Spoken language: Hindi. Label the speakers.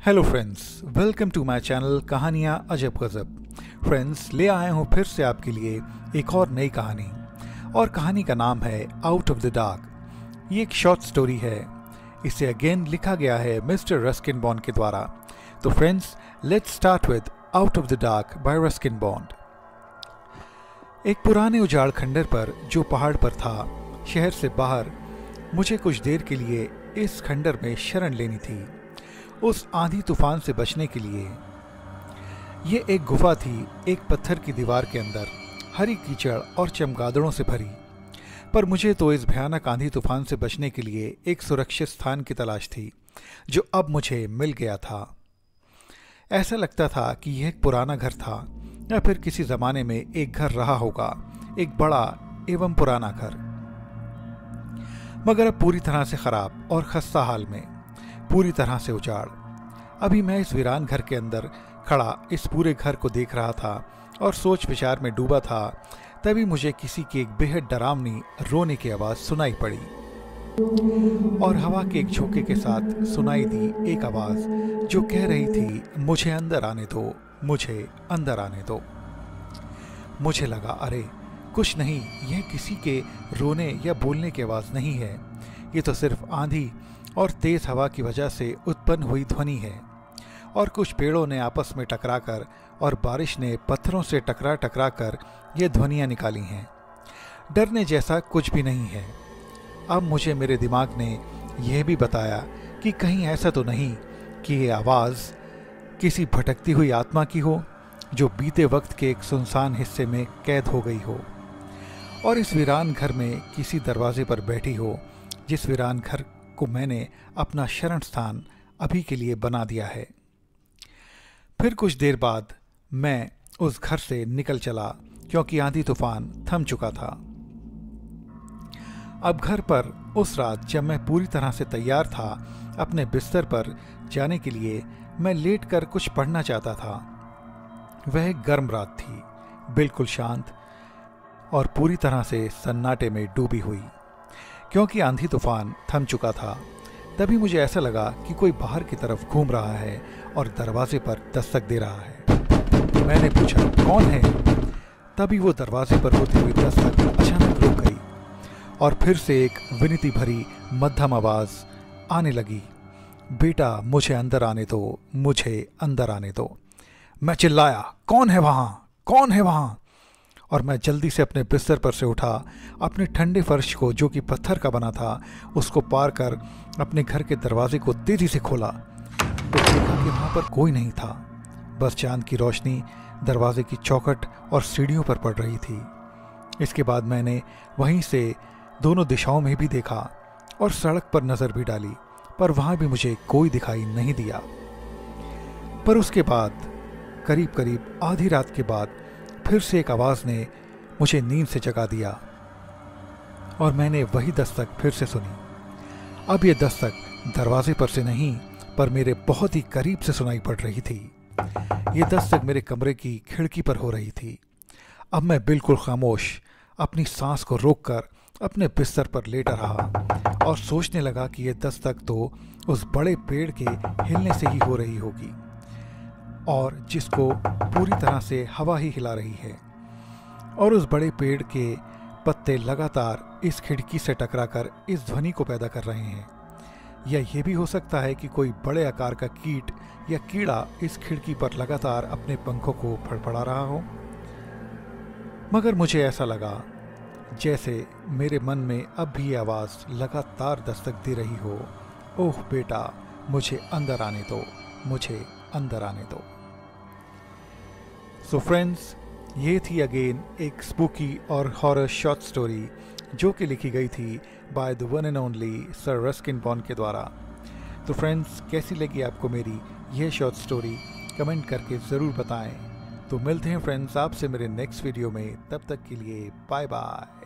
Speaker 1: Hello friends, welcome to my channel Kahaniyan Ajab गजब। फ्रेंड्स, ले आए हूँ फिर से आपके लिए एक और नई कहानी, और कहानी का नाम है आउट ऑफ द डार्क। ये एक शॉर्ट स्टोरी है। इसे अगेन लिखा गया है मिस्टर रस्किन बॉन्ड के द्वारा। तो friends, let's start with out of the dark bye Ruskin bond. एक पुराने उजाड़ खंडर पर जो पहाड़ पर था, शहर से बाहर, मुझे कुछ देर के लिए इस खंडर में शरण लेनी थी, उस आंधी तूफान से बचने के लिए। ये एक गुफा थी, एक पत्थर की दीवार के अंदर, हरी कीचड़ और चमगादड़ों से भरी। पर मुझे तो इस भयानक आंधी तूफान से बचने के लिए एक सुरक्षित स्थान की तलाश थी, जो अब मुझे मिल गया था। ऐसा लगता था कि यह एक पुराना घर था, या फिर किसी जमाने में एक घर रहा होगा, एक बड़ा एवं पुराना घर, मगर अब पूरी तरह से खराब और खस्ता हाल में, पूरी तरह से उजाड़। अभी मैं इस वीरान घर के अंदर खड़ा इस पूरे घर को देख रहा था और सोच विचार में डूबा था, तभी मुझे किसी की एक बेहद डरावनी रोने की आवाज़ सुनाई पड़ी, और हवा के एक झोंके के साथ सुनाई दी एक आवाज़ जो कह रही थी, मुझे अंदर आने दो, मुझे अंदर आने दो। मुझे लगा, अरे कुछ नहीं, यह किसी के रोने या बोलने की आवाज़ नहीं है, ये तो सिर्फ आंधी और तेज हवा की वजह से उत्पन्न हुई ध्वनि है, और कुछ पेड़ों ने आपस में टकराकर और बारिश ने पत्थरों से टकरा कर ये ध्वनियाँ निकाली हैं। डरने जैसा कुछ भी नहीं है। अब मुझे मेरे दिमाग ने यह भी बताया कि कहीं ऐसा तो नहीं कि ये आवाज़ किसी भटकती हुई आत्मा की हो, जो बीते वक्त के एक सुनसान हिस्से में कैद हो गई हो, और इस वीरान घर में किसी दरवाजे पर बैठी हो, जिस वीरान घर को मैंने अपना शरण स्थान अभी के लिए बना दिया है। फिर कुछ देर बाद मैं उस घर से निकल चला, क्योंकि आंधी तूफान थम चुका था। अब घर पर उस रात जब मैं पूरी तरह से तैयार था अपने बिस्तर पर जाने के लिए, मैं लेटकर कुछ पढ़ना चाहता था। वह एक गर्म रात थी, बिल्कुल शांत और पूरी तरह से सन्नाटे में डूबी हुई, क्योंकि आंधी तूफान थम चुका था। तभी मुझे ऐसा लगा कि कोई बाहर की तरफ घूम रहा है और दरवाजे पर दस्तक दे रहा है। मैंने पूछा, कौन है? तभी वो दरवाजे पर होती हुई दस्तक अचानक रुक गई, और फिर से एक विनती भरी मध्यम आवाज़ आने लगी, बेटा मुझे अंदर आने दो, मुझे अंदर आने दो। मैं चिल्लाया, कौन है वहाँ, कौन है वहाँ? और मैं जल्दी से अपने बिस्तर पर से उठा, अपने ठंडे फर्श को, जो कि पत्थर का बना था, उसको पार कर अपने घर के दरवाजे को तेजी से खोला, तो देखा कि वहाँ पर कोई नहीं था। बस चांद की रोशनी दरवाजे की चौखट और सीढ़ियों पर पड़ रही थी। इसके बाद मैंने वहीं से दोनों दिशाओं में भी देखा और सड़क पर नज़र भी डाली, पर वहाँ भी मुझे कोई दिखाई नहीं दिया। पर उसके बाद करीब करीब आधी रात के बाद फिर से एक आवाज़ ने मुझे नींद से जगा दिया, और मैंने वही दस्तक फिर से सुनी। अब ये दस्तक दरवाजे पर से नहीं, पर मेरे बहुत ही करीब से सुनाई पड़ रही थी। ये दस्तक मेरे कमरे की खिड़की पर हो रही थी। अब मैं बिल्कुल खामोश अपनी सांस को रोककर अपने बिस्तर पर लेटा रहा और सोचने लगा कि यह दस्तक तो उस बड़े पेड़ के हिलने से ही हो रही होगी, और जिसको पूरी तरह से हवा ही हिला रही है, और उस बड़े पेड़ के पत्ते लगातार इस खिड़की से टकराकर इस ध्वनि को पैदा कर रहे हैं। या ये भी हो सकता है कि कोई बड़े आकार का कीट या कीड़ा इस खिड़की पर लगातार अपने पंखों को फड़फड़ा रहा हो। मगर मुझे ऐसा लगा जैसे मेरे मन में अब भी आवाज़ लगातार दस्तक दे रही हो, ओह बेटा मुझे अंदर आने दो, मुझे अंदर आने दो। सो फ्रेंड्स, ये थी अगेन एक स्पूकी और हॉरर शॉर्ट स्टोरी, जो कि लिखी गई थी by the one and only sir Ruskin bond के द्वारा। तो फ्रेंड्स, कैसी लगी आपको मेरी यह शॉर्ट स्टोरी, कमेंट करके ज़रूर बताएं। तो मिलते हैं फ्रेंड्स आपसे मेरे नेक्स्ट वीडियो में, तब तक के लिए बाय बाय।